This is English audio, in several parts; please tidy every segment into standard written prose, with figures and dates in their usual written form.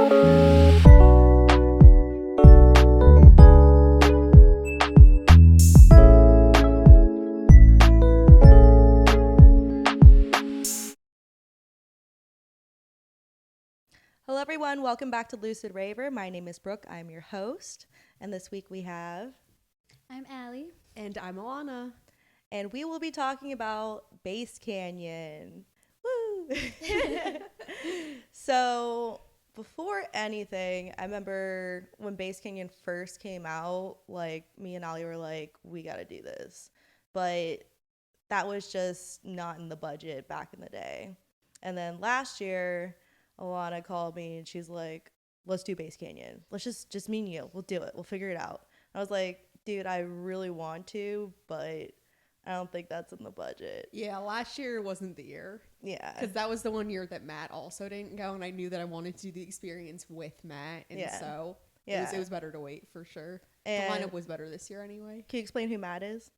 Hello, everyone. Welcome back to Lucid Raver. My name is Brooke. I'm your host. And this week we have... I'm Allie. And I'm Ilana. And we will be talking about Bass Canyon. Woo! So, before anything, I remember when Bass Canyon first came out, like, me and Allie were like, we got to do this. But that was just not in the budget back in the day. And then last year... Ilana called me and she's like, let's do Bass Canyon. Let's just me and you. We'll do it. We'll figure it out. I was like, dude, I really want to, but I don't think that's in the budget. Yeah, last year wasn't the year. Yeah. Because that was the one year that Matt also didn't go, and I knew that I wanted to do the experience with Matt, and so it was better to wait for sure. And the lineup was better this year anyway. Can you explain who Matt is?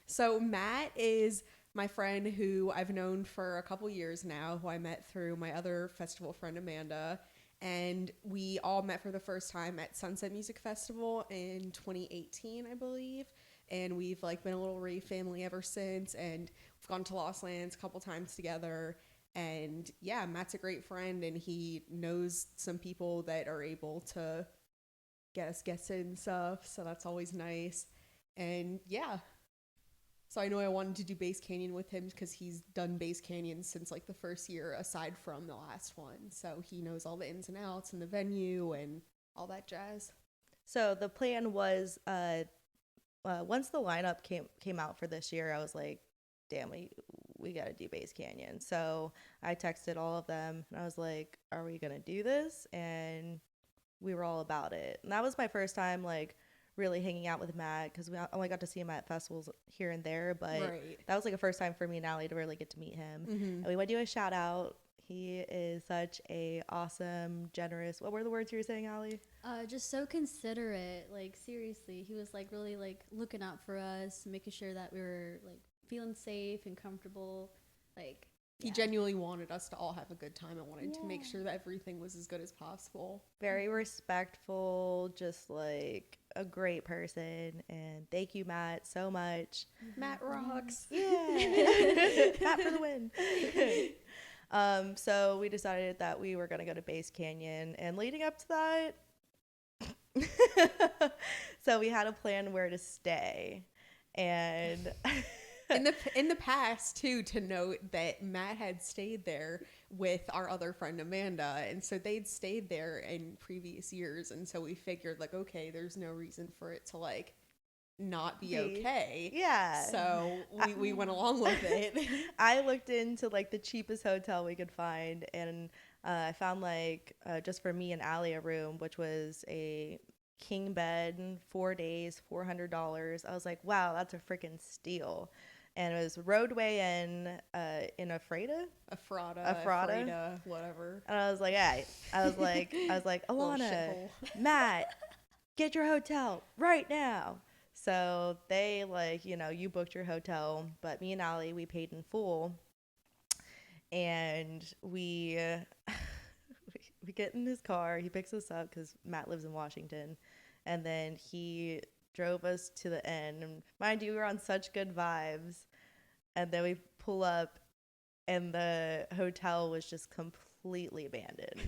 So Matt is my friend who I've known for a couple years now, who I met through my other festival friend, Amanda. And we all met for the first time at Sunset Music Festival in 2018, I believe. And we've been a little rave family ever since. And we've gone to Lost Lands a couple times together. And yeah, Matt's a great friend, and he knows some people that are able to get us guests and stuff. So that's always nice. And yeah. So I know I wanted to do Bass Canyon with him because he's done Bass Canyon since the first year, aside from the last one. So he knows all the ins and outs and the venue and all that jazz. So the plan was, once the lineup came out for this year, I was like, damn, we got to do Bass Canyon. So I texted all of them and I was like, are we going to do this? And we were all about it. And that was my first time really hanging out with Matt, because we only got to see him at festivals here and there, but that was a first time for me and Allie to really get to meet him. And we want to do a shout out. He is such a awesome, generous, what were the words you were saying, Allie? Just so considerate. Seriously, he was really looking out for us, making sure that we were feeling safe and comfortable. He genuinely wanted us to all have a good time and wanted to make sure that everything was as good as possible. Very respectful, just a great person. And thank you, Matt, so much. Matt rocks. Yeah. Matt for the win. So we decided that we were going to go to Bass Canyon, and leading up to that, so we had a plan where to stay. And in the past too, to note that Matt had stayed there with our other friend Amanda, and so they'd stayed there in previous years, and so we figured okay, there's no reason for it to not be okay. Yeah. So we went along with it. I looked into the cheapest hotel we could find, and I found just for me and Allie a room, which was a king bed, 4 days, $400. I was like, wow, that's a freaking steal. And it was Roadway in Ephrata, whatever. And I was like, hey, I was like, Ilana, Matt, get your hotel right now. So they you booked your hotel, but me and Allie, we paid in full, and we get in his car. He picks us up because Matt lives in Washington, and then he drove us to the end. And mind you, we were on such good vibes. And then we pull up, and the hotel was just completely abandoned.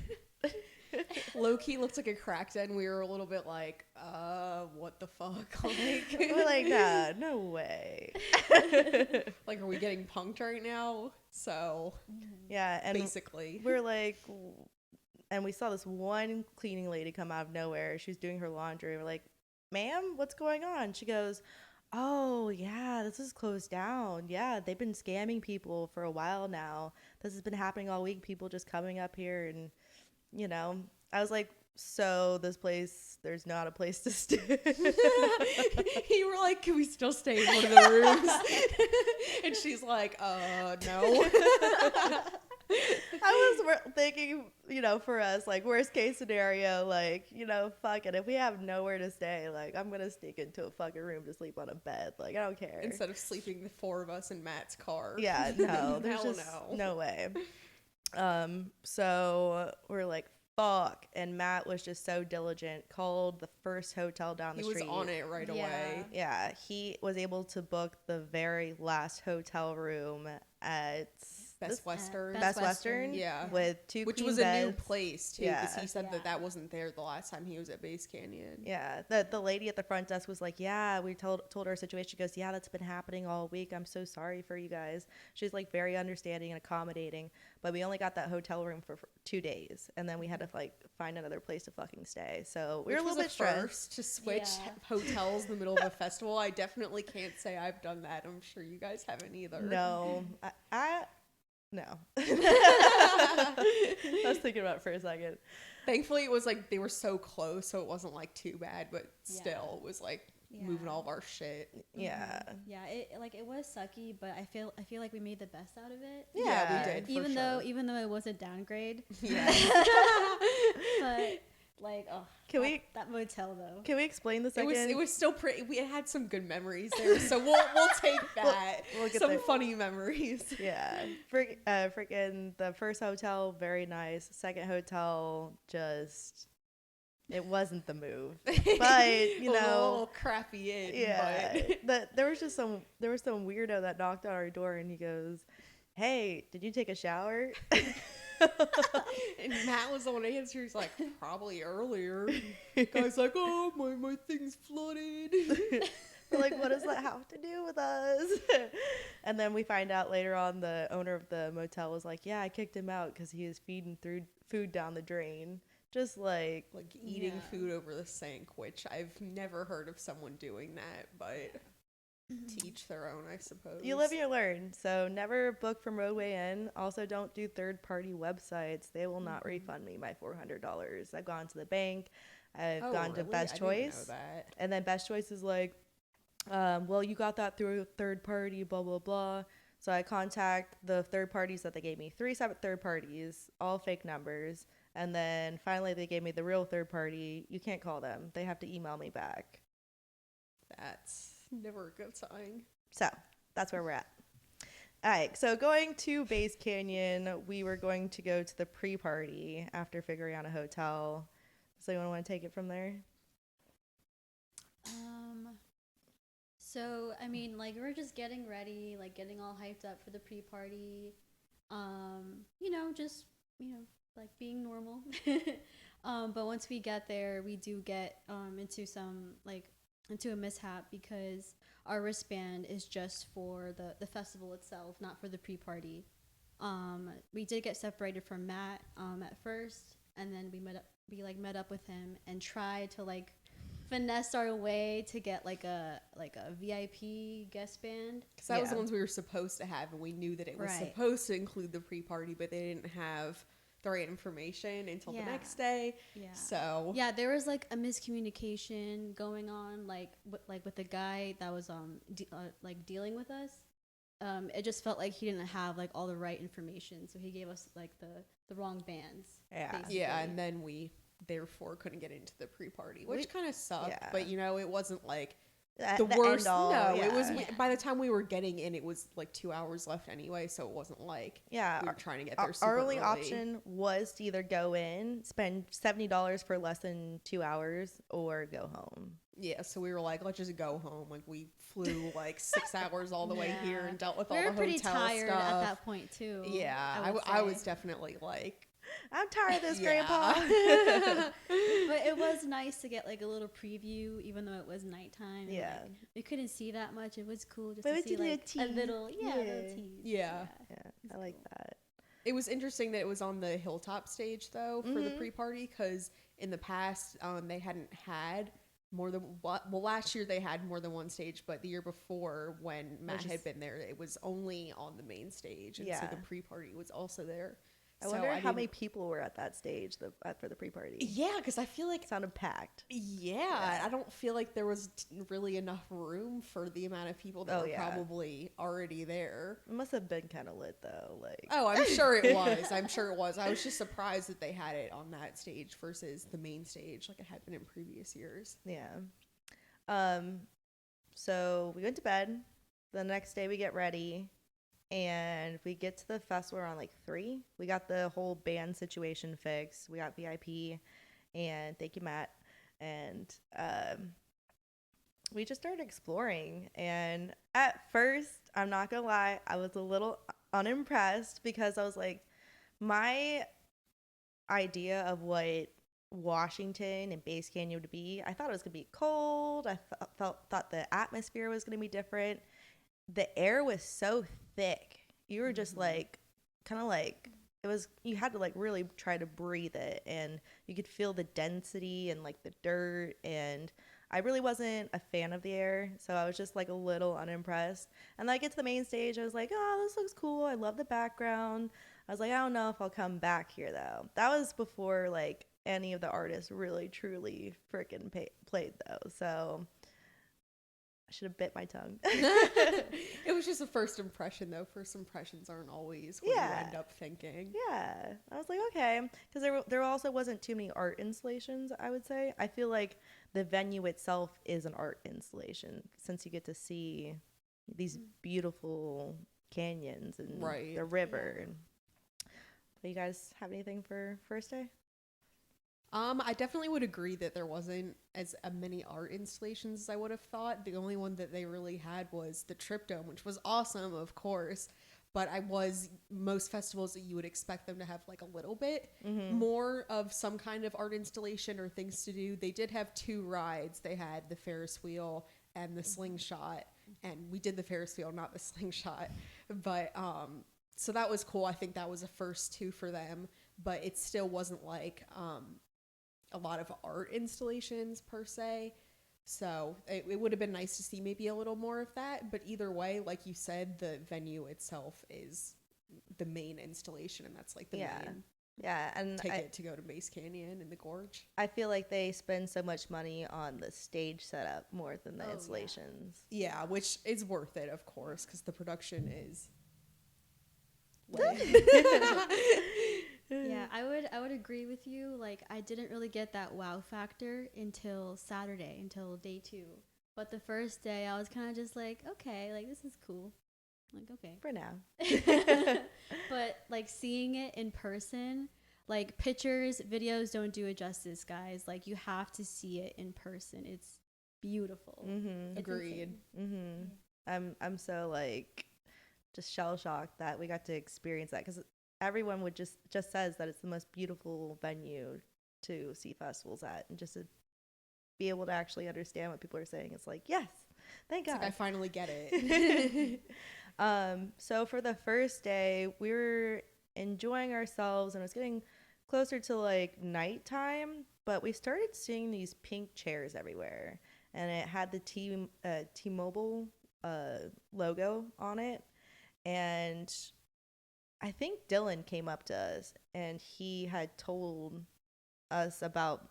Low-key looks like a crack den. We were a little bit what the fuck? We're like, nah, no way. Are we getting punked right now? So, yeah, and basically. We're and we saw this one cleaning lady come out of nowhere. She was doing her laundry. We're like, ma'am, what's going on? She goes, oh, yeah, this is closed down. Yeah, they've been scamming people for a while now. This has been happening all week. People just coming up here and, I was like, so this place, there's not a place to stay. You were like, can we still stay in one of the rooms? And she's like, no. I was thinking, for us, worst case scenario, fuck it. If we have nowhere to stay, I'm going to sneak into a fucking room to sleep on a bed. I don't care. Instead of sleeping the four of us in Matt's car. Yeah, no. There's just no way. So we're like, fuck. And Matt was just so diligent, called the first hotel down the He was street. on it right away. Yeah, he was able to book the very last hotel room at Best Western. Best Western, Yeah. with two Which queen was beds. a new place, too, because Yeah. he said Yeah. that wasn't there the last time he was at Base Canyon. Yeah, the lady at the front desk was like, yeah, we told her our situation. She goes, yeah, that's been happening all week. I'm so sorry for you guys. She's like very understanding and accommodating, but we only got that hotel room for 2 days, and then we had to like find another place to fucking stay. So we were a little bit stressed. First to switch Yeah. hotels in the middle of a festival. I definitely can't say I've done that. I'm sure you guys haven't either. No, I no. I was thinking about it for a second. Thankfully, it was like they were so close, so it wasn't like too bad. But Yeah. still, it was like moving all of our shit. Yeah. Yeah, it was sucky, but I feel like we made the best out of it. Yeah, we did. Even for though sure. it was a downgrade. Yeah. But like, oh, Can we that motel though? can we explain the It second? was still pretty. We had some good memories there, so we'll take that. we'll get some there. funny memories. Yeah, freaking the first hotel, very nice. Second hotel, just it wasn't the move. But you A know, little crappy in. yeah, But there was some weirdo that knocked on our door and he goes, "Hey, did you take a shower?" and Matt was the one to answer. He's like, probably earlier. Guy's like, oh my thing's flooded. We're like, what does that have to do with us? And then we find out later on the owner of the motel was like, yeah, I kicked him out because he was feeding through food down the drain. Just like Eating Yeah. food over the sink, which I've never heard of someone doing that, but to each their own, I suppose. you live, you learn. So never book from Roadway Inn. Also, don't do third-party websites. They will not refund me my $400. I've gone to the bank. I've gone to really? Best I didn't know Choice. that. And then Best Choice is like, well, you got that through a third party, blah, blah, blah. So I contact the third parties that they gave me, 3 separate third parties, all fake numbers. And then finally they gave me the real third party. You can't call them. They have to email me back. That's never a good sign. So that's where we're at. All right. So going to Base Canyon, we were going to go to the pre-party after figuring out a hotel. So you want to take it from there? So I mean, like, we're just getting ready, like getting all hyped up for the pre-party. Just like being normal. But once we get there, we do get into a mishap because our wristband is just for the festival itself, not for the pre-party. We did get separated from Matt at first, and then we met up with him and tried to like finesse our way to get like a VIP guest band. Because that was the Yeah. ones we were supposed to have, and we knew that it was Right. supposed to include the pre-party, but they didn't have the right information until the Yeah. next day. Yeah. So Yeah, there was like a miscommunication going on, like with the guy that was dealing with us. It just felt like he didn't have like all the right information, so he gave us like the wrong bands. Yeah. basically. yeah, and then we therefore couldn't get into the pre-party, which kind of sucked. yeah. But it wasn't like The worst. end all, No, yeah. it was. Yeah. By the time we were getting in, it was like 2 hours left anyway, so it wasn't like Yeah. we were trying to get there. Our only early. option was to either go in, spend $70 for less than 2 hours, or go home. Yeah, so we were like, let's just go home. Like we flew like 6 hours all the way here Yeah. and dealt with We all were the pretty hotel tired stuff. at that point too. Yeah, I I was say. definitely like, I'm tired of this, Yeah. Grandpa. But it was nice to get like a little preview, even though it was nighttime. and, Yeah. like, we couldn't see that much. It was cool just But to we see did a like a tease. little, Yeah. little tease. Yeah. Yeah, I like that. it was interesting that it was on the hilltop stage though for the pre-party, because in the past they hadn't had more than last year they had more than one stage, but the year before when Matt had been there, it was only on the main stage, and so Yeah. the pre-party was also there. I wonder how many people were at that stage for the pre-party. Yeah, because I feel like It sounded packed. yeah, I don't feel like there was really enough room for the amount of people that Oh, were yeah. probably already there. It must have been kind of lit though. Like, Oh, I'm sure it was. I'm sure it was. I was just surprised that they had it on that stage versus the main stage like it had been in previous years. yeah. So we went to bed. The next day we get ready. and we get to the festival around like 3. We got the whole band situation fixed. We got VIP, and thank you, Matt. And we just started exploring. And at first, I'm not gonna lie, I was a little unimpressed because I was like, my idea of what Washington and Base Canyon would be, I thought it was gonna be cold. I thought the atmosphere was gonna be different. The air was so thick. You were just like, kind of like, it was, you had to like really try to breathe it, and you could feel the density and like the dirt. And I really wasn't a fan of the air, so I was just like a little unimpressed. And then I get to the main stage, I was like, oh, this looks cool. I love the background. I was like, I don't know if I'll come back here though. That was before like any of the artists really truly freaking played though. So I should have bit my tongue. It was just a first impression, though. First impressions aren't always what you end up thinking. Yeah. I was like, okay. Because there also wasn't too many art installations, I would say. I feel like the venue itself is an art installation since you get to see these beautiful canyons and the river. Do you guys have anything for first day? I definitely would agree that there wasn't as many art installations as I would have thought. The only one that they really had was the Trip Dome, which was awesome, of course. But most festivals that you would expect them to have like a little bit more of some kind of art installation or things to do. They did have 2 rides. They had the Ferris wheel and the slingshot, and we did the Ferris wheel, not the slingshot. But so that was cool. I think that was a first 2 for them, but it still wasn't like a lot of art installations per se. So it would have been nice to see maybe a little more of that. But either way, like you said, the venue itself is the main installation, and that's like the main and ticket to go to Base Canyon and the Gorge. I feel like they spend so much money on the stage setup more than the installations. Yeah, which is worth it, of course, because the production is Yeah, I would agree with you. Like, I didn't really get that wow factor until Saturday, until day 2. But the first day, I was kind of just like, okay, like this is cool. Like, okay. For now. But like seeing it in person, like pictures, videos don't do it justice, guys. Like you have to see it in person. It's beautiful. Mm-hmm. It's Agreed. I'm so like just shell shocked that we got to experience that, because everyone would just says that it's the most beautiful venue to see festivals at, and just to be able to actually understand what people are saying, it's like, yes, thank God. Like I finally get it. So for the first day, we were enjoying ourselves, and it was getting closer to like nighttime, but we started seeing these pink chairs everywhere, and it had the T-Mobile logo on it. And I think Dylan came up to us, and he had told us about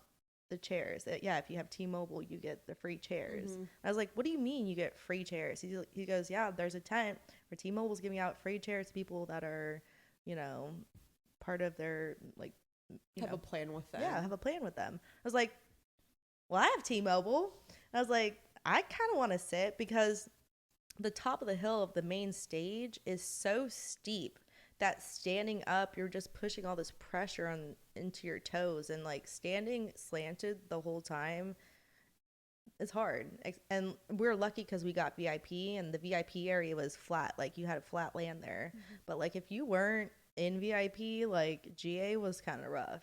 the chairs. That, yeah, if you have T-Mobile, you get the free chairs. I was like, what do you mean you get free chairs? He goes, yeah, there's a tent where T-Mobile's giving out free chairs to people that are, part of their, like, have a plan with them. Yeah, have a plan with them. I was like, well, I have T-Mobile. And I was like, I kind of want to sit, because the top of the hill of the main stage is so steep that standing up, you're just pushing all this pressure into your toes, and like standing slanted the whole time is hard. And we're lucky because we got VIP, and the VIP area was flat. Like you had flat land there. But like if you weren't in VIP, like GA was kind of rough.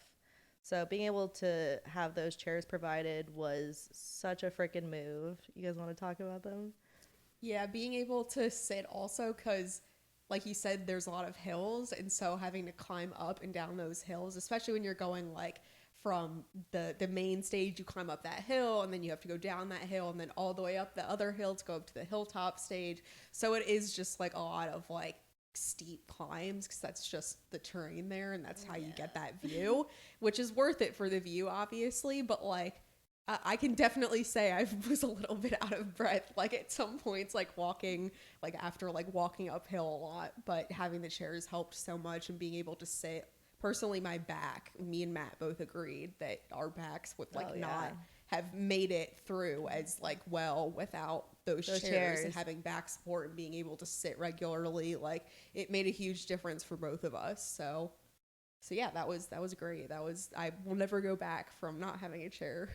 So being able to have those chairs provided was such a freaking move. You guys want to talk about them? Yeah, being able to sit also, because like you said, there's a lot of hills, and so having to climb up and down those hills, especially when you're going like from the main stage, you climb up that hill, and then you have to go down that hill, and then all the way up the other hill to go up to the hilltop stage. So it is just like a lot of like steep climbs, because that's just the terrain there, and that's how you get that view, which is worth it for the view, obviously. But like I can definitely say I was a little bit out of breath, like at some points, like walking, like after like walking uphill a lot, but having the chairs helped so much, and being able to sit personally, my back, me and Matt both agreed that our backs would like Oh, yeah. not have made it through as like well without those chairs and having back support and being able to sit regularly. Like it made a huge difference for both of us. So yeah, that was great. I will never go back from not having a chair.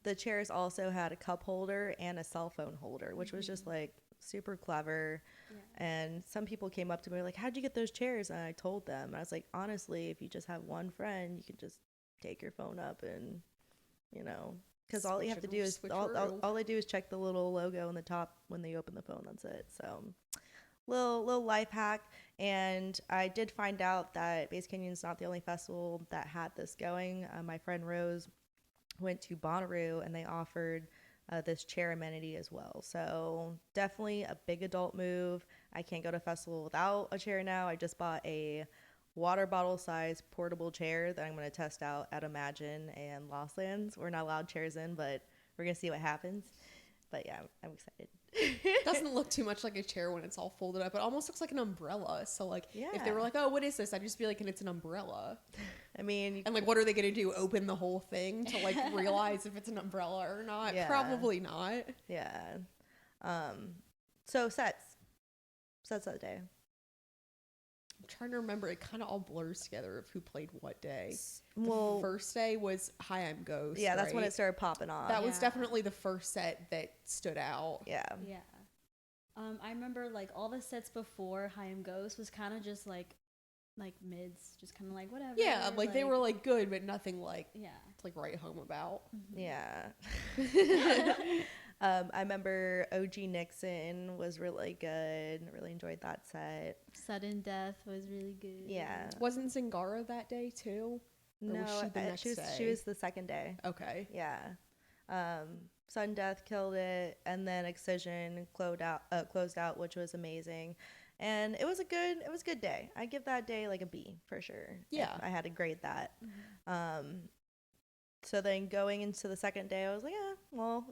The chairs also had a cup holder and a cell phone holder, which was just like super clever. Yeah. And some people came up to me like, "How'd you get those chairs?" And I told them, and I was like, honestly, if you just have one friend, you can just take your phone up and, because all you have to do is all they do is check the little logo on the top when they open the phone. That's it. So little life hack. And I did find out that Base Canyon's not the only festival that had this going. My friend Rose went to Bonnaroo and they offered this chair amenity as well. So definitely a big adult move. I can't go to a festival without a chair now. I just bought a water bottle size portable chair that I'm going to test out at Imagine and Lost Lands. We're not allowed chairs in, but we're going to see what happens. But yeah, I'm excited. It doesn't look too much like a chair when it's all folded up. It almost looks like an umbrella. So like if they were like, "Oh, what is this?" I'd just be like, "And it's an umbrella." I mean, and like, what are they going to do? Open the whole thing to like realize if it's an umbrella or not? Yeah. Probably not. Yeah. So sets that day. I'm trying to remember. It kind of all blurs together of who played what day. Well, the first day was Hi, I'm Ghost. Yeah, that's when right? it started popping off. That was definitely the first set that stood out. Yeah. Yeah. I remember like all the sets before High and Ghost was kind of just like mids, just kind of like whatever. Yeah, like they were like good, but nothing like to like write home about. Yeah. I remember OG Nixon was really good. Really enjoyed that set. Sudden Death was really good. Yeah. Wasn't Zingara that day too? Or No, was she the next day? she was the second day. Okay. Yeah. Sudden Death killed it, and then Excision closed out, which was amazing. And it was a good day. I give that day like a B for sure. Yeah. I had to grade that. Mm-hmm. So then going into the second day, I was like, yeah, well,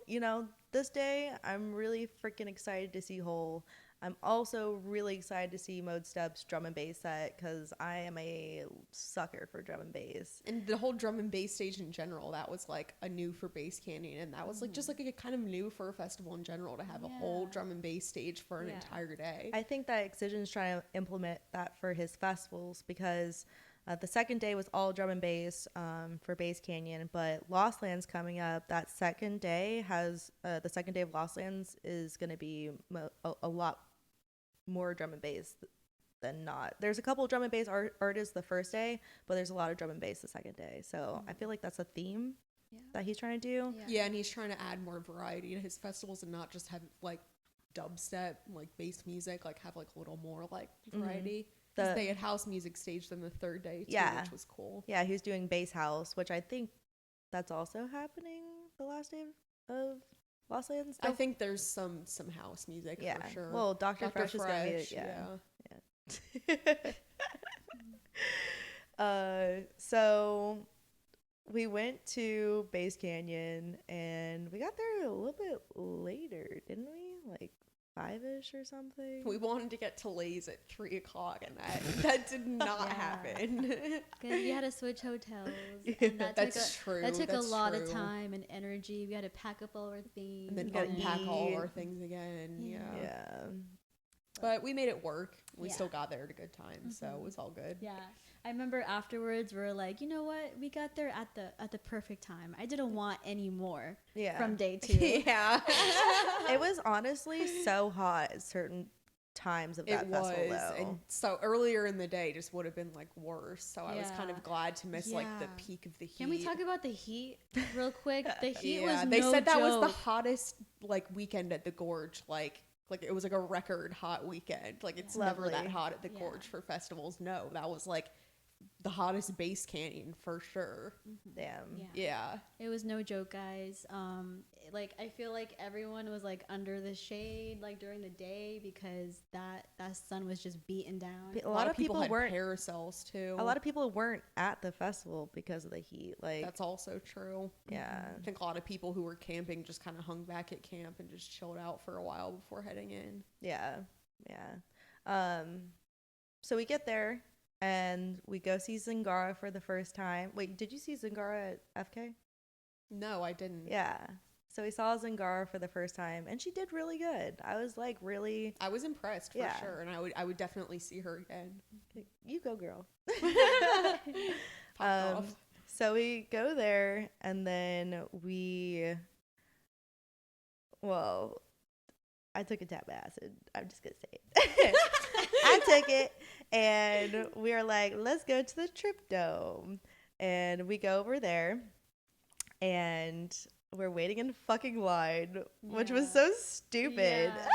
this day I'm really freaking excited to see Hole. I'm also really excited to see Mode Steps drum and bass set because I am a sucker for drum and bass. And the whole drum and bass stage in general, that was like a new for Bass Canyon, and that was like just like a kind of new for a festival in general to have a whole drum and bass stage for an entire day. I think that Excision's trying to implement that for his festivals because the second day was all drum and bass for Bass Canyon, but Lost Lands coming up. That second day has the second day of Lost Lands is going to be a lot more drum and bass than not. There's a couple of drum and bass artists the first day, but there's a lot of drum and bass the second day. So I feel like that's a theme that he's trying to do. Yeah, and he's trying to add more variety to his festivals and not just have like dubstep, like bass music, like have like a little more like variety. They had house music staged on the third day too, which was cool. Yeah, he was doing bass house, which I think that's also happening the last day of Lost Lands. I think there's some house music for sure. Well, Dr. Fresh is going to be so we went to Bass Canyon and we got there a little bit later, didn't we? Like 5-ish or something. We wanted to get to Lay's at 3:00, and that did not happen. Because we had to switch hotels. And That's true. That took a lot of time and energy. We had to pack up all our things. And then unpack all our things again. Yeah. But we made it work. We still got there at a good time, so it was all good. Yeah. I remember afterwards we were like, you know what? We got there at the perfect time. I didn't want any more from day 2. Yeah. It was honestly so hot at certain times of that festival though. And so earlier in the day just would have been like worse. So I was kind of glad to miss like the peak of the heat. Can we talk about the heat real quick? The heat was they no said that was joke. the hottest like weekend at the Gorge, like it was like a record hot weekend. Like it's never that hot at the Gorge for festivals. No, that was like the hottest Bass Canyon for sure. Damn. Yeah. It was no joke, guys. Like I feel like everyone was like under the shade like during the day because that sun was just beating down. A lot of people had weren't parasols too. A lot of people weren't at the festival because of the heat. Like that's also true. Yeah. I think a lot of people who were camping just kind of hung back at camp and just chilled out for a while before heading in. Yeah. So we get there and we go see Zingara for the first time. Wait, did you see Zingara at FK? No, I didn't. Yeah. So we saw Zingara for the first time, and she did really good. I was like, really, I was impressed for Yeah. sure, and I would definitely see her again. you go, girl. Popped off. So we go there, and then well, I took a tab of acid. I'm just gonna say it. I took it, and we were like, let's go to the Trip Dome, and we go over there, and we're waiting in fucking line, which was Yeah. so stupid. Yeah.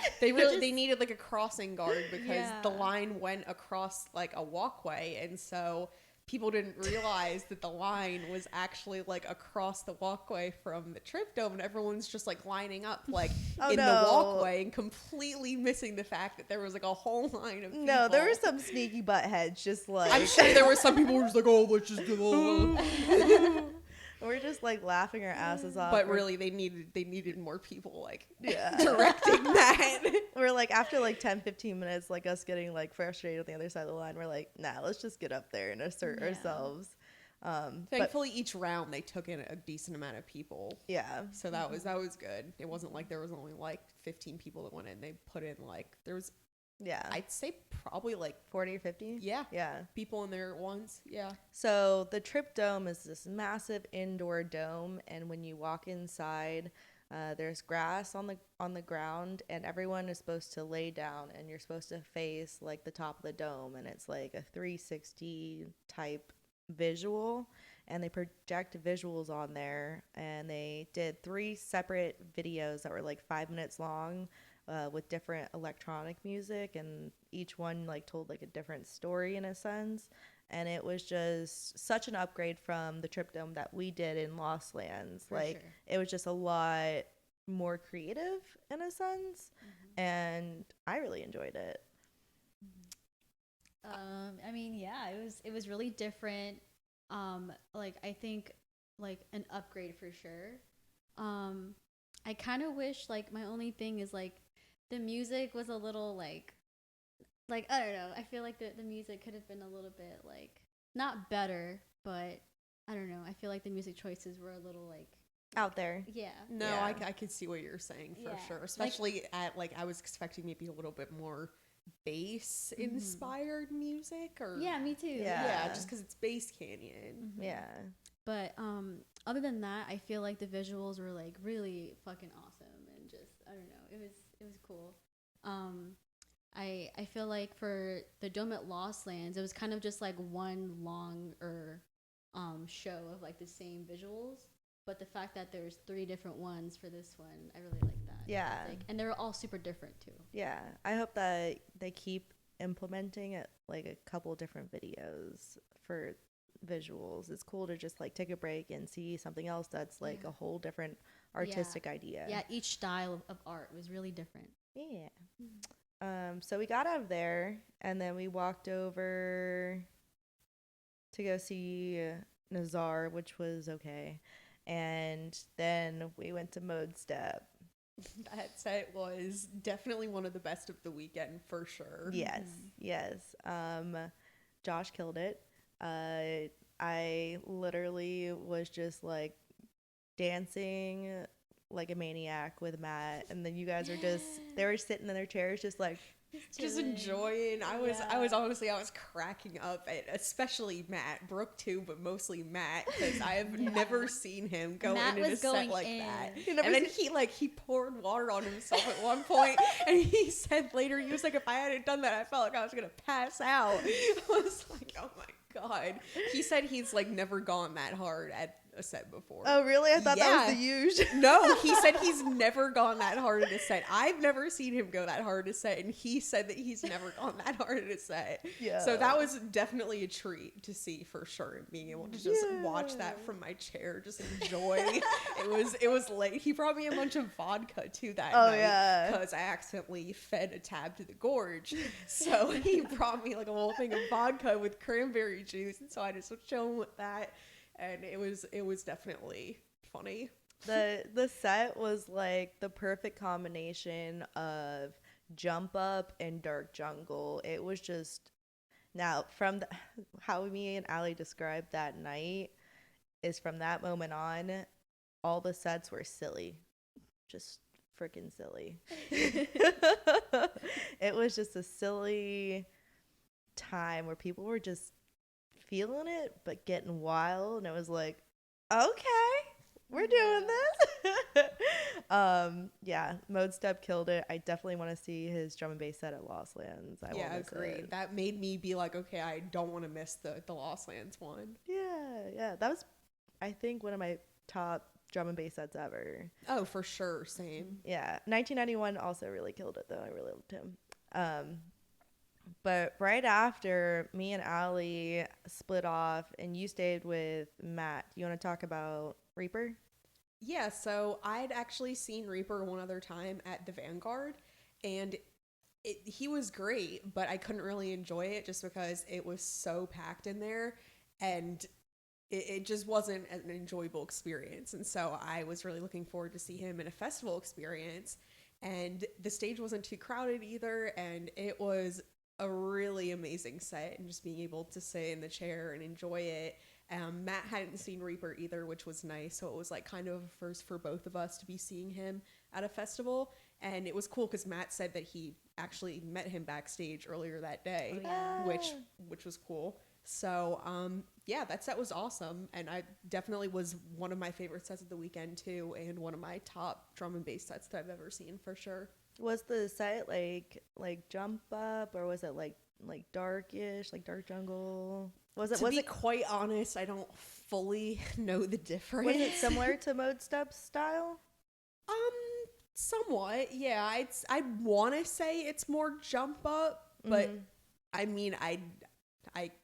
They needed like a crossing guard because Yeah. the line went across like a walkway, and so people didn't realize that the line was actually like across the walkway from the Trip Dome, and everyone's just like lining up like Oh, in no. the walkway and completely missing the fact that there was like a whole line of people. No, there were some sneaky butt heads just like I'm sure there were some people who were just like, oh, let's just go. we're just like laughing our asses off. But really, they needed more people like Yeah. directing that. We're like, after like 10-15 minutes, like us getting like frustrated on the other side of the line, we're like, nah, let's just get up there and assert Yeah. ourselves. But Thankfully, each round they took in a decent amount of people, yeah, so that was good. It wasn't like there was only like 15 people that went in. They put in like there was, yeah, I'd say probably like 40 or 50. yeah Yeah. people in there at once. Yeah, So the Trip Dome is this massive indoor dome, and when you walk inside, there's grass on the ground, and everyone is supposed to lay down, and you're supposed to face like the top of the dome, and it's like a 360 type visual, and they project visuals on there, and they did 3 separate videos that were like 5 minutes long, with different electronic music, and each one like told like a different story in a sense. And it was just such an upgrade from the Trip Dome that we did in Lost Lands. For Like sure. it was just a lot more creative in a sense, and I really enjoyed it. I mean, yeah, it was really different. Like I think like an upgrade for sure. I kind of wish like my only thing is like the music was a little like I don't know. I feel like the music could have been a little bit like not better, but I don't know. I feel like the music choices were a little like Out there. yeah. no, Yeah. I could see what you're saying for Yeah. sure, Like- especially at like I was expecting maybe a little bit more bass inspired music or Yeah, me too. yeah, Yeah. just because it's Bass Canyon. Yeah. But other than that, I feel like the visuals were like really fucking awesome and just I don't know, it was cool. I feel like for the Dome at Lost Lands, it was kind of just like one longer show of like the same visuals, but the fact that there's 3 different ones for this one, I really like that. Yeah. Like, and they were all super different too. Yeah. I hope that they keep implementing it, like a couple different videos for visuals. It's cool to just like take a break and see something else that's like Yeah. a whole different artistic idea. Yeah, each style of art was really different. Yeah. So we got out of there, and then we walked over to go see Nazar, which was okay. And then we went to Mode Step. That set was definitely one of the best of the weekend for sure. Yes, yes. Josh killed it. I literally was just like dancing like a maniac with Matt, and then you guys are just they were sitting in their chairs just like Just Chilling. enjoying. I was cracking up at especially Matt, Brooke too, but mostly Matt because I have never seen him go Matt into a was set going like in. that. You never And then he poured water on himself at one point, and he said later he was like, if I hadn't done that, I felt like I was gonna pass out. I was like, oh my god. He said he's like never gone that hard at a set before. oh really? I thought that Yeah. was the usual. No, he said he's never gone that hard at a set. I've never seen him go that hard at a set, and he said that he's never gone that hard at a set. Yeah. So that was definitely a treat to see for sure, and being able to just watch that from my chair, just enjoy. It was late. He brought me a bunch of vodka too that Oh, night yeah. because I accidentally fed a tab to the gorge. So he brought me like a whole thing of vodka with cranberry juice, and so I just would chill with that. And it was definitely funny. The set was like the perfect combination of jump up and dark jungle. It was just Now, how me and Allie described that night is from that moment on, all the sets were silly, just freaking silly. It was just a silly time where people were just feeling it but getting wild, and it was like, okay, we're doing this. Yeah, Mode Step killed it. I definitely want to see his drum and bass set at Lost Lands. I Yeah, won't miss agreed. it. That made me be like, okay, I don't want to miss the Lost Lands one. Yeah, that was, I think, one of my top drum and bass sets ever. Oh, for sure, same. Yeah, 1991 also really killed it though. I really loved him. But right after, me and Allie split off, and you stayed with Matt. You want to talk about Reaper? Yeah, so I'd actually seen Reaper one other time at the Vanguard, and he was great, but I couldn't really enjoy it just because it was so packed in there, and it just wasn't an enjoyable experience. And so I was really looking forward to see him in a festival experience, and the stage wasn't too crowded either, and it was a really amazing set, and just being able to sit in the chair and enjoy it. Matt hadn't seen Reaper either, which was nice, so it was like kind of a first for both of us to be seeing him at a festival. And it was cool because Matt said that he actually met him backstage earlier that day, Oh, yeah. which was cool. So yeah, that set was awesome, and I definitely was one of my favorite sets of the weekend too, and one of my top drum and bass sets that I've ever seen for sure. Was the set like jump up, or was it like darkish, like dark jungle? To be quite honest, I don't fully know the difference. Was it similar to Mode Step's style? Somewhat, yeah. I want to say it's more jump up, but I mean, I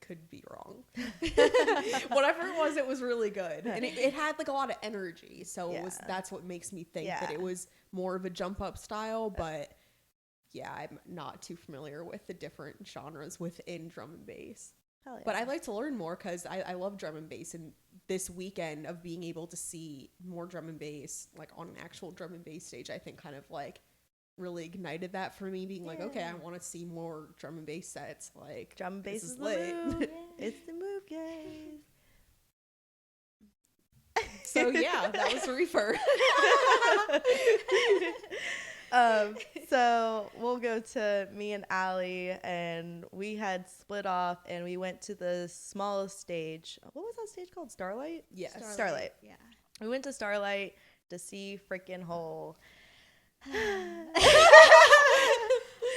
could be wrong. Whatever it was really good, and it had like a lot of energy. So that's what makes me think that it was more of a jump up style. But yeah, I'm not too familiar with the different genres within drum and bass. Hell yeah. But I'd like to learn more because I love drum and bass, and this weekend of being able to see more drum and bass like on an actual drum and bass stage, I think kind of like really ignited that for me, being like, okay, I want to see more drum and bass sets. Like, drum and bass this is is lit. the move. It's the move, guys. So yeah, that was Reefer. So we'll go to me and Allie, and we had split off, and we went to the smallest stage. What was that stage called? Starlight? Yes. Starlight. Yeah. We went to Starlight to see freaking Hole.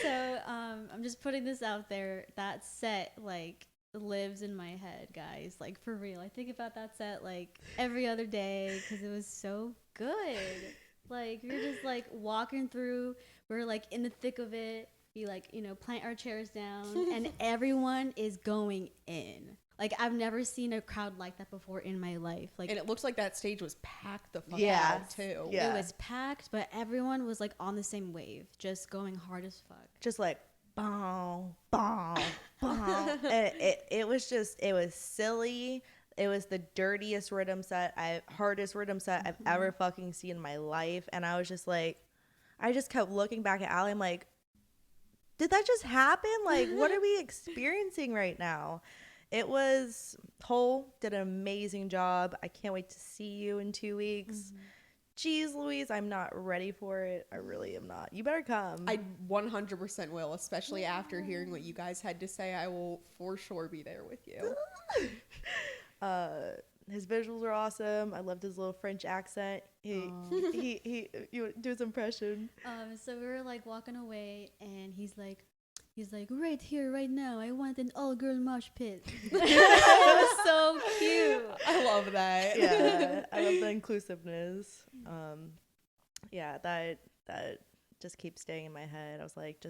So I'm just putting this out there. That set like lives in my head, guys. Like, for real. I think about that set like every other day because it was so good. Like, we're just like walking through. We're like in the thick of it. We like, plant our chairs down, and everyone is going in. Like, I've never seen a crowd like that before in my life. Like, And it looks like that stage was packed the fuck Yeah. out too. Yeah. it was packed, but everyone was like on the same wave, just going hard as fuck. Just like, boom, boom, boom. And it was silly. It was the dirtiest hardest rhythm set I've ever fucking seen in my life. And I was just like, I just kept looking back at Allie. I'm like, did that just happen? Like, what are we experiencing right now? It was, Hole did an amazing job. I can't wait to see you in 2 weeks. Jeez Louise, I'm not ready for it. I really am not. You better come. I 100% will, especially after hearing what you guys had to say. I will for sure be there with you. His visuals were awesome. I loved his little French accent. He you do his impression. So we were like walking away, and he's like, right here, right now, I want an all-girl mosh pit. It was so cute. I love that. Yeah, I love the inclusiveness. Yeah, that just keeps staying in my head. I was like,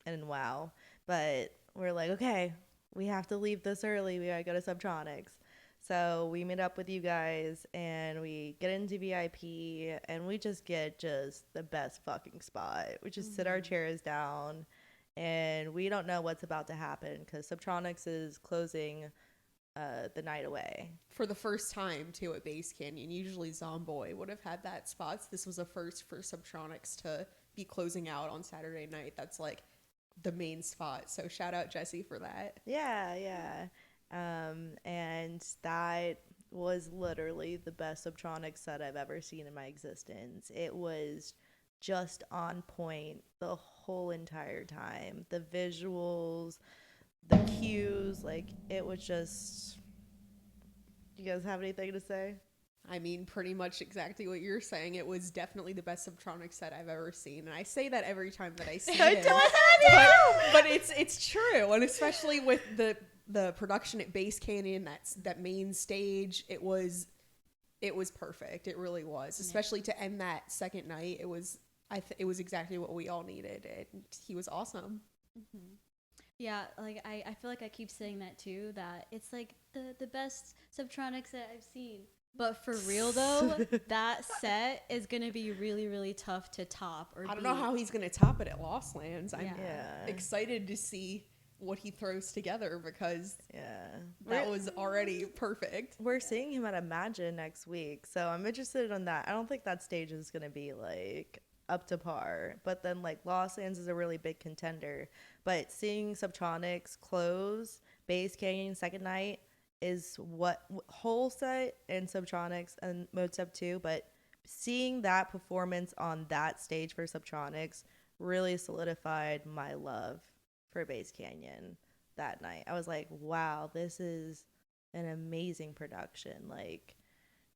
and wow. But we're like, okay, we have to leave this early. We gotta go to Subtronics. So we meet up with you guys, and we get into VIP, and we just get the best fucking spot. We just sit our chairs down, and we don't know what's about to happen because Subtronics is closing the night away. For the first time too at Base Canyon. Usually Zomboy would have had that spot. This was a first for Subtronics to be closing out on Saturday night. That's like the main spot. So shout out Jesse for that. Yeah, yeah. And that was literally the best Subtronic set I've ever seen in my existence. It was just on point the whole entire time. The visuals, the cues, like it was just. You guys have anything to say? I mean, pretty much exactly what you're saying. It was definitely the best Subtronic set I've ever seen, and I say that every time that I see it. But it's true, and especially with the production at Base Canyon, that main stage, it was perfect. It really was, especially to end that second night. It was it was exactly what we all needed, and he was awesome. Mm-hmm. Yeah, like I feel like I keep saying that too, that it's like the best Subtronics that I've seen. But for real though, that set is gonna be really, really tough to top or I don't beat. know how he's gonna top it at Lost Lands. I'm Yeah. excited to see what he throws together because Yeah. that was already perfect. We're seeing him at Imagine next week, so I'm interested in that. I don't think that stage is going to be like up to par, but then like Lost Lands is a really big contender. But seeing Subtronics close Base Canyon second night is what whole set and Subtronics and Mode Step 2, but seeing that performance on that stage for Subtronics really solidified my love for Base Canyon that night. I was like, wow, this is an amazing production. Like,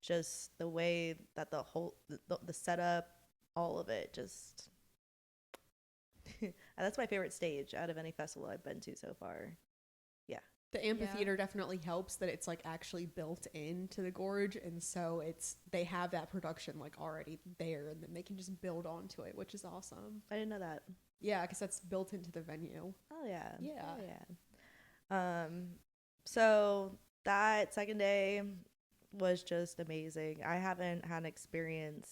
just the way that the setup, all of it, just. That's my favorite stage out of any festival I've been to so far. Yeah. The amphitheater definitely helps that it's like actually built into the gorge, and so they have that production like already there, and then they can just build onto it, which is awesome. I didn't know that. Yeah, because that's built into the venue. Oh yeah. Yeah. Oh yeah. So that second day was just amazing. I haven't had an experience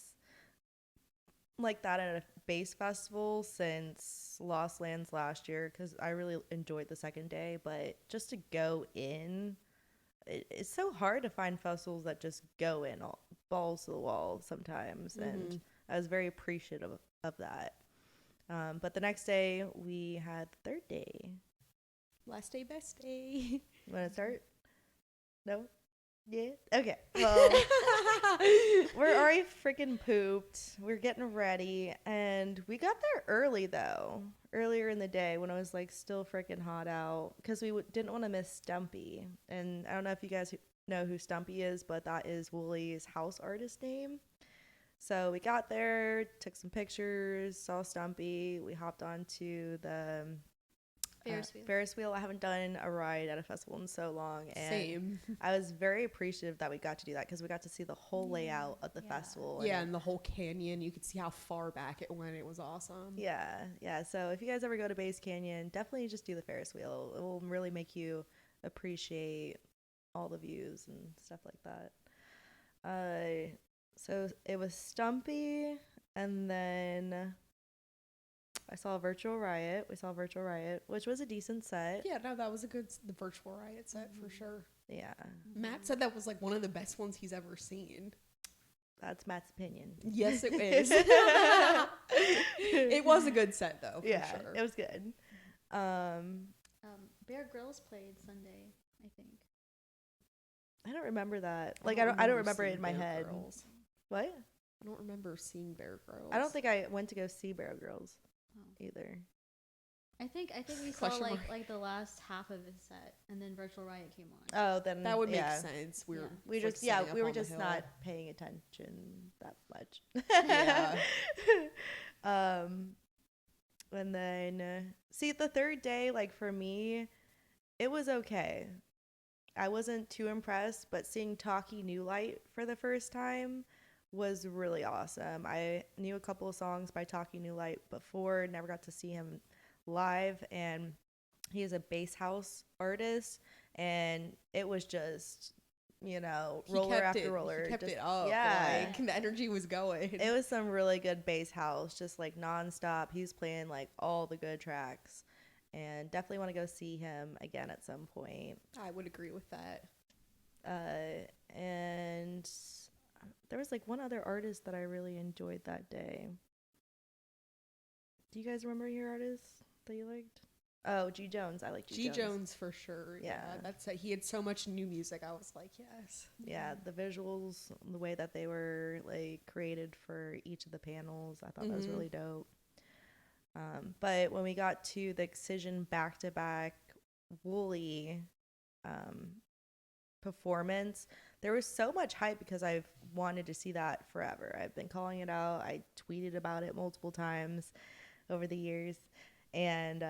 like that at a bass festival since Lost Lands last year because I really enjoyed the second day. But just to go in, it's so hard to find festivals that just go in all, balls to the wall sometimes, and I was very appreciative of that. But the next day we had the third day. Last day, best day. Want to start? No? Yeah? Okay. Well, we're already freaking pooped. We're getting ready. And we got there early, though. Earlier in the day when it was, like, still freaking hot out. Because we didn't want to miss Stumpy. And I don't know if you guys know who Stumpy is, but that is Woolie's house artist name. So we got there, took some pictures, saw Stumpy. We hopped onto the Ferris wheel. I haven't done a ride at a festival in so long, and Same. I was very appreciative that we got to do that because we got to see the whole layout of the festival. Yeah, and the whole canyon. You could see how far back it went. It was awesome. Yeah. So if you guys ever go to Base Canyon, definitely just do the Ferris wheel. It will really make you appreciate all the views and stuff like that. So it was Stumpy, and then I saw Virtual Riot. We saw Virtual Riot, which was a decent set. Yeah, no, that was the Virtual Riot set for sure. Yeah. Matt said that was like one of the best ones he's ever seen. That's Matt's opinion. Yes, it is. It was a good set though. For sure. It was good. Bear Grylls played Sunday, I think. I don't remember that. Like I don't remember it in my head. Girls. What? I don't remember seeing Bear Grylls. I don't think I went to go see Bear Grylls either. I think we saw like the last half of his set, and then Virtual Riot came on. Oh, then that would make sense. We we were just not paying attention that much. Yeah. And then see the third day, like for me, it was okay. I wasn't too impressed, but seeing Talkie New Light for the first time was really awesome. I knew a couple of songs by Talkie New Light before, never got to see him live, and he is a bass house artist, and it was just, roller after roller. He kept just, it up. Yeah. Like, the energy was going. It was some really good bass house, just like nonstop. He's playing like all the good tracks, and definitely want to go see him again at some point. I would agree with that. And there was like one other artist that I really enjoyed that day. Do you guys remember your artist? that you liked? Oh, G Jones. I like G G Jones. Jones for sure. Yeah, Yeah. that's he had so much new music. I was like, yes. Yeah, the visuals, the way that they were like created for each of the panels, I thought that was really dope. But when we got to the Excision back to back Woolly um, performance, there was so much hype because I've wanted to see that forever. I've been calling it out. I tweeted about it multiple times over the years, and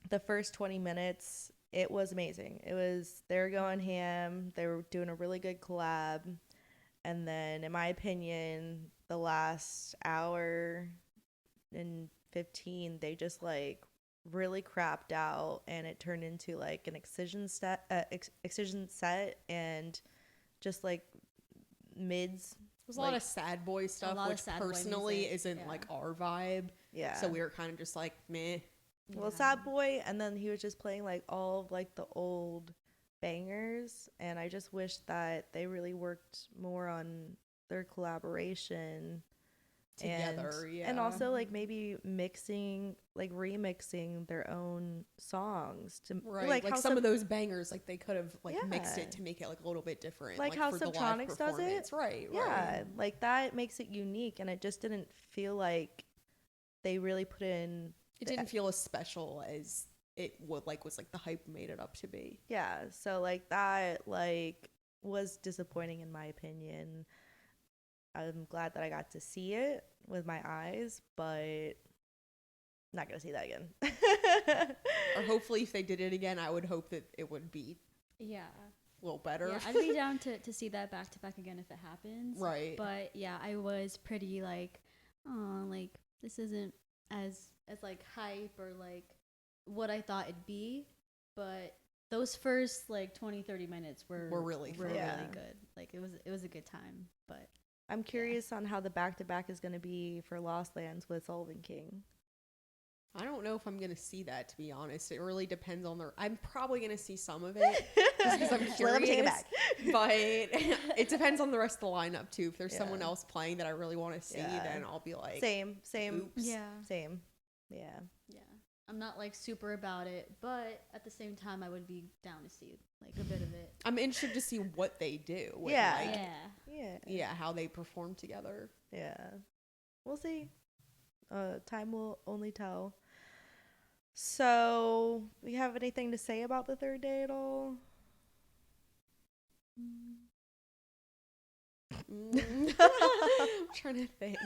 the first 20 minutes, it was amazing. It was, they were going ham. They were doing a really good collab. And then, in my opinion, the last hour and 15, they just like really crapped out and it turned into like an excision set and just like mids. There's a like, lot of sad boy stuff, lot of which sad boy personally music, isn't yeah. like our vibe. Yeah. So we were kind of just like, meh. Well, Sad Boy, and then he was just playing like all of like the old bangers, and I just wish that they really worked more on their collaboration Together, and, yeah. and also like maybe mixing, like remixing their own songs to Right. like Like how some of those bangers, like they could have like mixed Yeah. it to make it like a little bit different. Like how for the live Subtronics does it. performance. Right, Yeah, right. like that makes it unique, and it just didn't feel like they really put in. It didn't feel as special as it would like was like the hype made it up to be. Yeah, so like that like was disappointing in my opinion. I'm glad that I got to see it with my eyes, but not gonna see that again. Or hopefully if they did it again, I would hope that it would be Yeah. a little better. Yeah, I'd be down to see that back to back again if it happens. Right. But yeah, I was pretty like, oh, like this isn't as like hype or like what I thought it'd be. But those first like 20-30 minutes were really fun. Yeah. really good. Like it was a good time. But I'm curious on how the back to back is gonna be for Lost Lands with Sullivan King. I don't know if I'm gonna see that, to be honest. It really depends on the. I'm probably gonna see some of it just because I'm curious. Let me take it back. But it depends on the rest of the lineup too. If there's Yeah. someone else playing that I really want to see, Yeah. then I'll be like, Same. Oops. yeah. Same. Yeah. Yeah. I'm not like super about it, but at the same time I would be down to see like a bit of it. I'm interested to see what they do. With, Yeah. like, Yeah. yeah, how they perform together. Yeah. We'll see. Time will only tell. So, we have anything to say about the third day at all? I'm trying to think.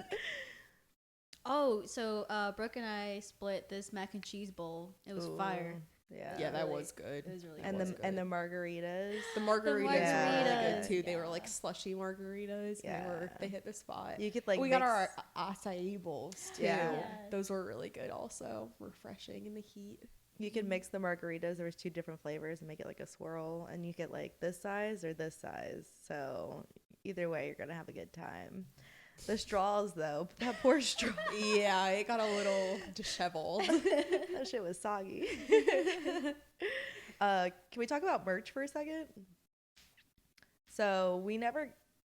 Oh, so Brooke and I split this mac and cheese bowl. It was fire. Yeah. Yeah, that really- was good. It was really And good. the margaritas. The margaritas were really margaritas, good too. They were yeah. like slushy margaritas. Yeah. They hit the spot. You could like we got mix- our acai bowls too. Yeah. Yes. Those were really good also. Refreshing in the heat. You could mix the margaritas. There was 2 different flavors and make it like a swirl, and you get like this size or this size. So either way, you're gonna have a good time. The straws though, that poor straw. Yeah, it got a little disheveled. That shit was soggy. Can we talk about merch for a second? So we never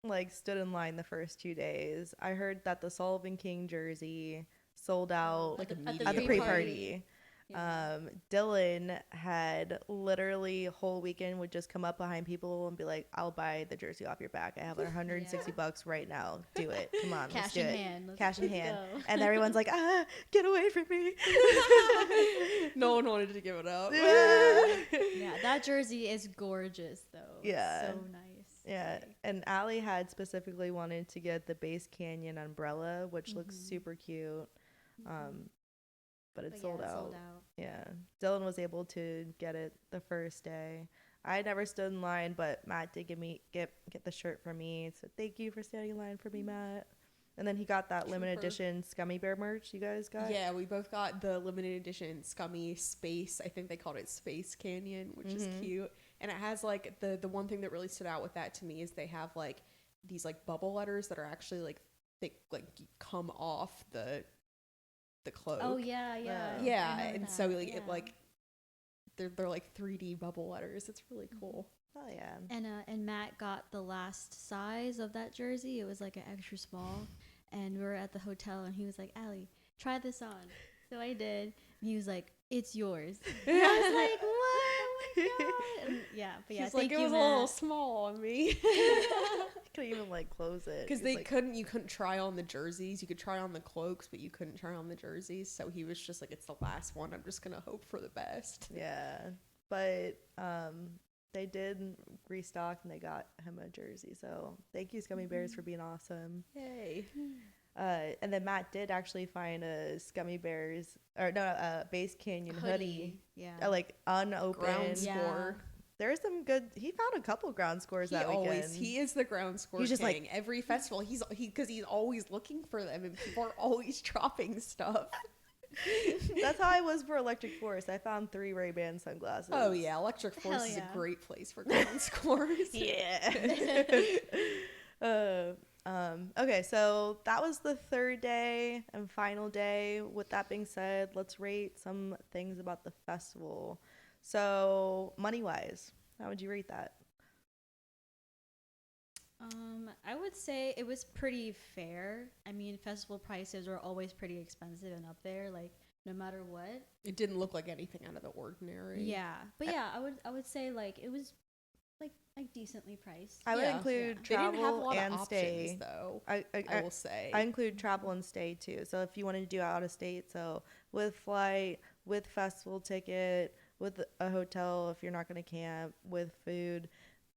like stood in line the first 2 days. I heard that the Sullivan King jersey sold out Like at immediately. at the pre-party. pre-party. Yeah. Dylan had literally a whole weekend would just come up behind people and be like, "I'll buy the jersey off your back. I have $160 right now. Do it. Come on, let's Cash do in it. hand. Cash in Let's hand." go. And everyone's like, get away from me." No one wanted to give it up. Yeah, that jersey is gorgeous though. Yeah. It's so nice. Yeah, Like, and Allie had specifically wanted to get the Base Canyon umbrella, which looks super cute. But it but sold yeah, it out. sold out. Yeah. Dylan was able to get it the first day. I never stood in line, but Matt did get the shirt for me. So thank you for standing in line for me, Matt. And then he got that limited Trooper. edition Scummy Bear merch you guys got. Yeah, we both got the limited edition Scummy Space. I think they called it Space Canyon, which is cute. And it has like the one thing that really stood out with that to me is they have like these like bubble letters that are actually like they like come off the cloak. Oh yeah, yeah. Wow. Yeah, I know and that, so like yeah. it like they're like 3D bubble letters. It's really cool. Oh yeah. And Matt got the last size of that jersey. It was like an extra small, and we were at the hotel, and he was like, "Allie, try this on." So I did, He was like, "It's yours." And I was like, "What? Oh my god!" And yeah, but yeah, He's thank like, it you, was a little Matt. small on me. Couldn't even like close it Because He's like, you couldn't try on the jerseys. You could try on the cloaks, but you couldn't try on the jerseys. So he was just like, it's the last one. I'm just gonna hope for the best. yeah, but they did restock and they got him a jersey. So thank you, Scummy Bears, for being awesome. Yay. And then Matt did actually find a Scummy Bears or no, a Base Canyon hoodie, Yeah. like unopened. Ground Yeah. score. There's some good. He found a couple ground scores that weekend. He is the ground score He's just king. like- Every festival, because he's always looking for them, and people are always dropping stuff. That's how I was for Electric Forest. I found 3 Ray-Ban sunglasses. Oh yeah, Electric Hell Force is yeah. a great place for ground scores. Yeah. Okay, so that was the third day and final day. With that being said, let's rate some things about the festival. So, money-wise, how would you rate that? I would say it was pretty fair. I mean, festival prices are always pretty expensive and up there, like no matter what. It didn't look like anything out of the ordinary. Yeah, but yeah, I would say like it was like decently priced. I would Yeah. include They didn't have a travel lot and of options, stay. though. I I will say. I include travel and stay too. So if you wanted to do out of state, so with flight, with festival ticket, with a hotel if you're not going to camp, with food,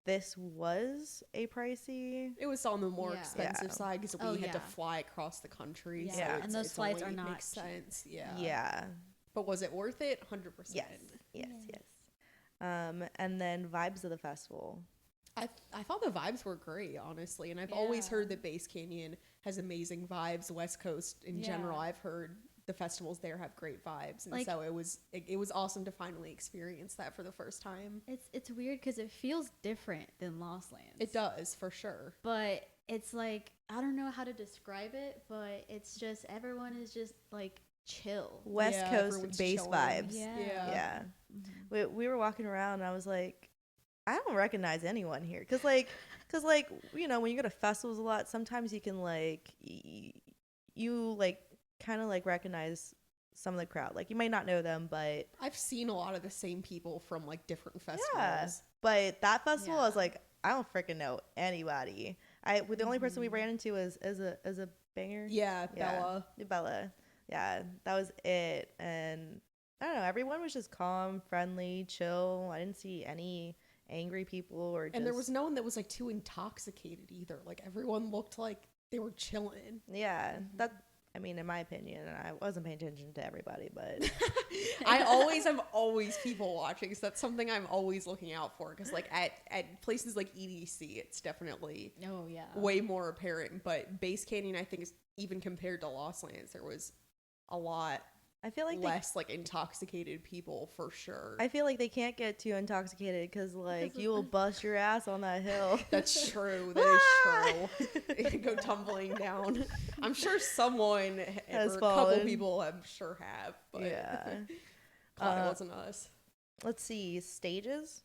this was a pricey. It was on the more Yeah. expensive Yeah. side because we Oh, had to yeah. fly across the country. Yeah. So Yeah. it's, And those it's flights only are not makes cheap. sense. Yeah. Yeah. But was it worth it? 100%. Yes. Yes. Yeah. Yes. And then vibes of the festival. I thought the vibes were great, honestly. And I've always Yeah. heard that Base Canyon has amazing vibes. West Coast in general, Yeah. I've heard the festivals there have great vibes. And Like- so it was awesome to finally experience that for the first time. It's weird because it feels different than Lost Lands. It does, for sure. But it's like I don't know how to describe it, but it's just everyone is just like chill. West Yeah, Coast everyone's base chilling. vibes. Yeah. Yeah. Mhm. We were walking around and I was like, I don't recognize anyone here. Cause you know, when you go to festivals a lot, sometimes you can like, you like kind of like recognize some of the crowd. Like you might not know them, but I've seen a lot of the same people from like different festivals. yeah. But that festival, I was Yeah. like, I don't freaking know anybody. The only person we ran into was as a banger. Yeah, Yeah. Bella. Bella. Yeah, that was it. And I don't know, everyone was just calm, friendly, chill. I didn't see any angry people or just, And there was no one that was like too intoxicated either. Like everyone looked like they were chilling. yeah, that I mean, in my opinion, and I wasn't paying attention to everybody, but I'm always people watching, so that's something I'm always looking out for. Because like at places like EDC, it's definitely Oh yeah. way more apparent. But Base Canyon, I think, is even compared to Lost Lands, there was a lot I feel like less like intoxicated people for sure. I feel like they can't get too intoxicated because like Because you will bust your ass on that hill. That's true. That is true. It can go tumbling down. I'm sure someone Has or a couple fallen. people I'm sure have, but Yeah. glad it wasn't us. Let's see, stages.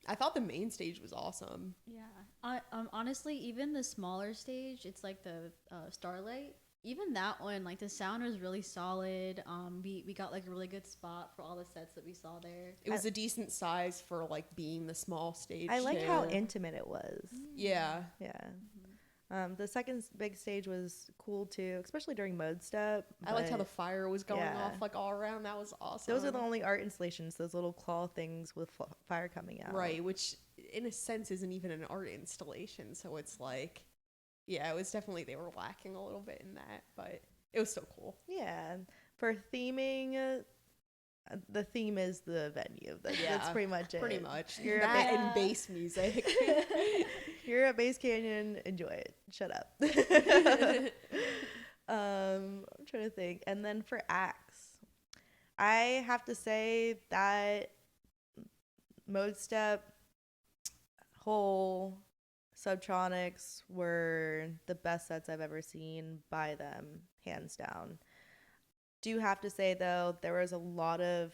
I thought the main stage was awesome. Yeah. Honestly, even the smaller stage, it's like the Starlight. Even that one, like the sound was really solid. We got like a really good spot for all the sets that we saw there. It was a decent size for like being the small stage. I like too. how intimate it was. Yeah. Yeah. The second big stage was cool too, especially during Mode Step. I liked how the but fire was going yeah. off like all around. That was awesome. those are the only art installations, those little claw things with fire coming out. right, which in a sense isn't even an art installation. So it's like, yeah, it was definitely they were lacking a little bit in that, but it was still cool. Yeah. For theming, the theme is the venue. That's Yeah, pretty much it. Pretty much. You're That a and bass music. You're at Base Canyon. Enjoy it. Shut up. I'm trying to think. And then for acts, I have to say that Mode Step, Whole, Subtronics were the best sets I've ever seen by them, hands down. Do have to say though, there was a lot of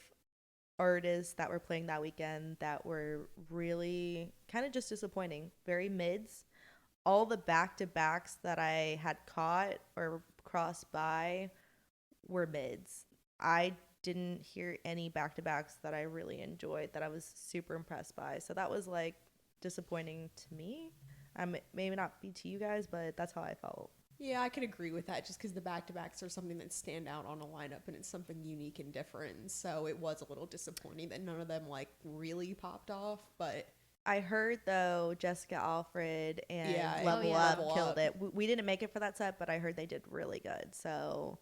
artists that were playing that weekend that were really kind of just disappointing, very mids. All the back-to-backs that I had caught or crossed by were mids. I didn't hear any back to backs that I really enjoyed that I was super impressed by. So that was like disappointing to me. Maybe not be to you guys, but that's how I felt. Yeah, I could agree with that just because the back to backs are something that stand out on a lineup and it's something unique and different. And so it was a little disappointing that none of them like really popped off. But I heard though Jessica Alfred and yeah, Oh, Level yeah. Up Level killed Up. it. We didn't make it for that set, but I heard they did really good. So,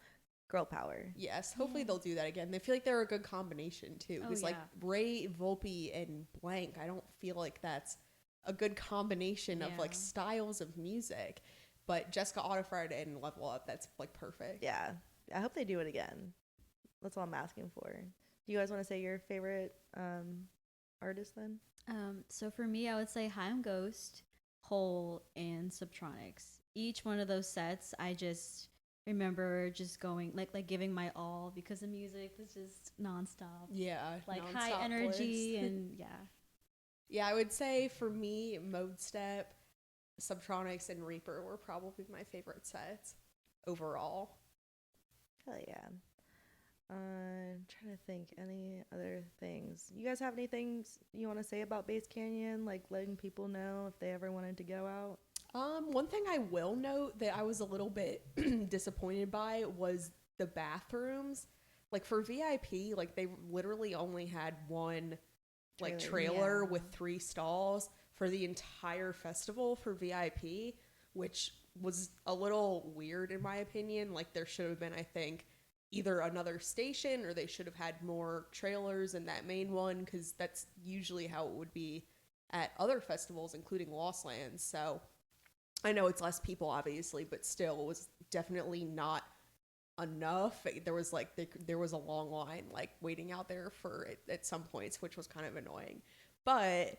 girl power. Yes, hopefully Yeah. they'll do that again. They feel like they're a good combination too. Oh, Because like yeah. Ray, Volpe, and Blank, I don't feel like that's a good combination of like Yeah. styles of music. But Jessica Audifred and Level Up, that's like perfect. Yeah, I hope they do it again. That's all I'm asking for. Do you guys want to say your favorite artist then? So for me, I would say High on Ghost, Hole, and Subtronics. Each one of those sets, I just remember just going like giving my all because the music was just nonstop, Yeah, like nonstop high energy bliss. and yeah. Yeah, I would say for me, Mode Step, Subtronics, and Reaper were probably my favorite sets overall. Hell yeah. Trying to think any other things. You guys have any things you want to say about Base Canyon, like letting people know if they ever wanted to go out? One thing I will note that I was a little bit disappointed by was the bathrooms. Like for VIP, like they literally only had one like trailer Yeah. with 3 stalls for the entire festival for VIP, which was a little weird in my opinion. Like there should have been, I think, either another station or they should have had more trailers in that main one because that's usually how it would be at other festivals, including Lost Lands. So I know it's less people, obviously, but still, it was definitely not enough. There was like there was a long line like waiting out there for it at some points, which was kind of annoying. But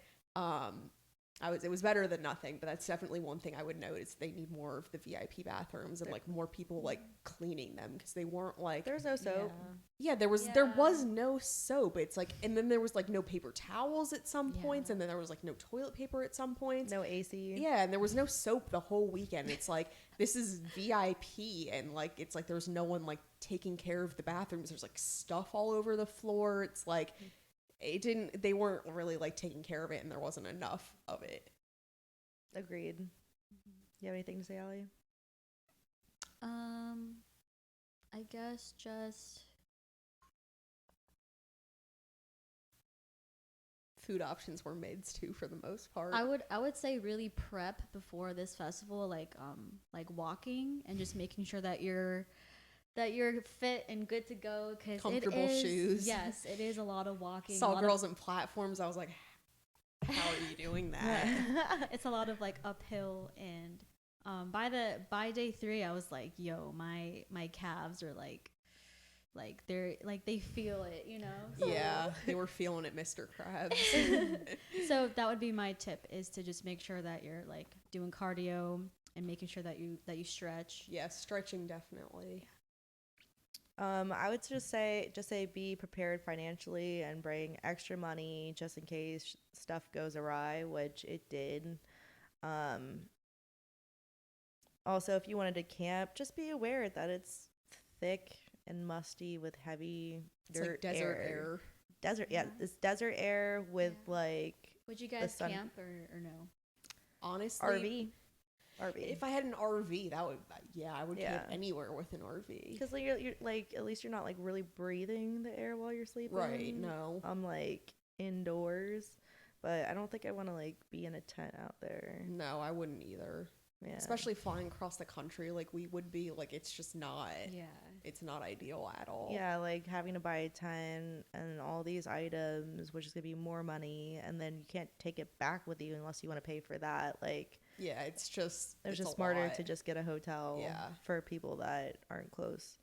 it was better than nothing. But that's definitely one thing I would note is they need more of the VIP bathrooms and like more people like cleaning them because they weren't like There's no soap. yeah, there was Yeah. no soap. It's like and then there was like no paper towels at some points Yeah. and then there was like no toilet paper at some points. No AC. Yeah, and there was no soap the whole weekend. It's like this is VIP and like it's like there's no one like taking care of the bathrooms. There's like stuff all over the floor. It's like they weren't really like taking care of it and there wasn't enough of it. Agreed. You have anything to say, Allie? I guess just Food options were mids too for the most part. I would say really prep before this festival, like walking and just making sure that you're fit and good to go because Comfortable shoes. Yes, it is a lot of walking. Saw girls in platforms. I was like, how are you doing that? It's a lot of like uphill and by day 3 I was like, yo, my calves are like they're like they feel it, you know. So, Yeah, they were feeling it, Mr. Krabs. so that would be my tip is to just make sure that you're like doing cardio and making sure that you stretch. Yeah, stretching definitely. I would just say be prepared financially and bring extra money just in case stuff goes awry, which it did. Um, Also, if you wanted to camp, just be aware that it's thick and musty with heavy It's dirt like desert air. Desert, yeah, it's desert air with Yeah. like Would you guys sun- camp or no? Honestly, RV. if I had an RV, that would I would camp Yeah. anywhere with an RV. Because like you're like at least you're not like really breathing the air while you're sleeping. Right? No. I'm like indoors, but I don't think I want to like be in a tent out there. No, I wouldn't either. Yeah. Especially flying across the country like we would be, like it's just not Yeah. it's not ideal at all. Yeah, like having to buy a tent and all these items, which is gonna be more money, and then you can't take it back with you unless you want to pay for that. Like, Yeah, it's just it's a just smarter lot. to just get a hotel Yeah. for people that aren't close.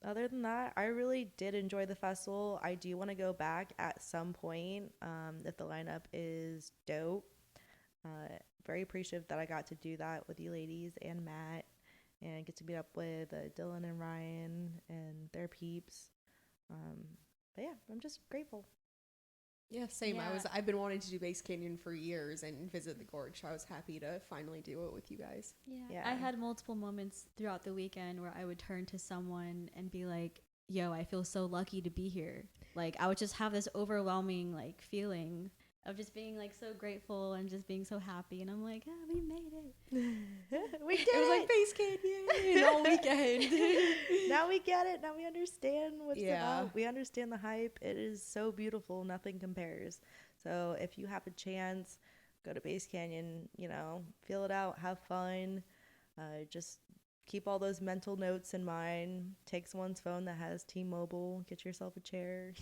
Other than that, I really did enjoy the festival. I do want to go back at some point if the lineup is dope. Very appreciative that I got to do that with you ladies and Matt and get to meet up with Dylan and Ryan and their peeps. But yeah, I'm just grateful. Yeah, same. Yeah. I've been wanting to do Base Canyon for years and visit the gorge. So I was happy to finally do it with you guys. Yeah. Yeah. I had multiple moments throughout the weekend where I would turn to someone and be like, yo, I feel so lucky to be here. Like, I would just have this overwhelming, like, feeling of just being, like, so grateful and just being so happy. And I'm like, ah, we made it. We did It was like it. Base Canyon all weekend. Now we get it. Now we understand what's Yeah. about. We understand the hype. It is so beautiful. Nothing compares. So if you have a chance, go to Base Canyon, feel it out, have fun. Just keep all those mental notes in mind. Take someone's phone that has T-Mobile. Get yourself a chair.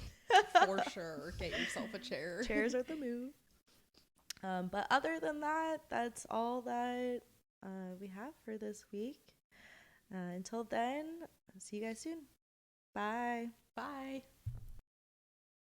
For sure. Get yourself a chair. Chairs are the move. But other than that, that's all that we have for this week. Until then, see you guys soon. Bye. Bye.